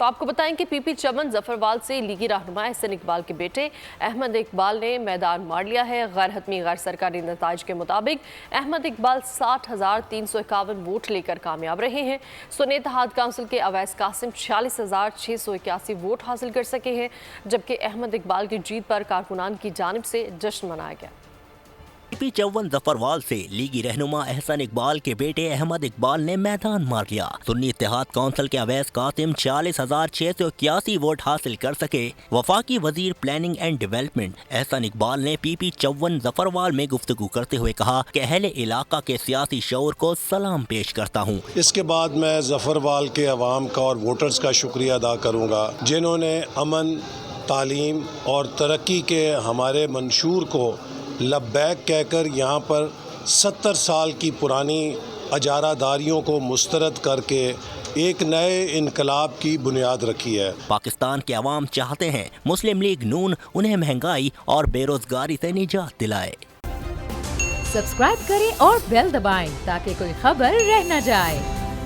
تو آپ کو بتائیں کہ پی پی چمن ظفروال سے لیگی رہنما احسن اقبال کے بیٹے احمد اقبال نے میدان مار لیا ہے۔ غیر حتمی غیر سرکاری نتائج کے مطابق احمد اقبال 60,351 ووٹ لے کر کامیاب رہے ہیں۔ سنی اتحاد کونسل کے اویس قاسم 46,681 ووٹ حاصل کر سکے ہیں، جبکہ احمد اقبال کی جیت پر کارکنان کی جانب سے جشن منایا گیا۔ پی پی چون ظفروال سے لیگی رہنما احسن اقبال کے بیٹے احمد اقبال نے میدان مار لیا۔ سنی اتحاد کونسل کے اویس قاسم 46,681 ووٹ حاصل کر سکے۔ وفاقی وزیر planning and development Ahsan Iqbal نے پی پی چون ظفروال میں گفتگو کرتے ہوئے کہا کہ اہل علاقہ کے سیاسی شعور کو سلام پیش کرتا ہوں۔ اس کے بعد میں ظفروال کے عوام کا اور ووٹرز کا شکریہ ادا کروں گا، جنہوں نے امن، تعلیم اور ترقی کے ہمارے منشور کو لبیک کہہ کر یہاں پر 70 سال کی پرانی اجارہ داریوں کو مسترد کر کے ایک نئے انقلاب کی بنیاد رکھی ہے۔ پاکستان کے عوام چاہتے ہیں مسلم لیگ نون انہیں مہنگائی اور بے روزگاری سے نجات دلائے۔ سبسکرائب کریں اور بیل دبائیں تاکہ کوئی خبر رہ نہ جائے۔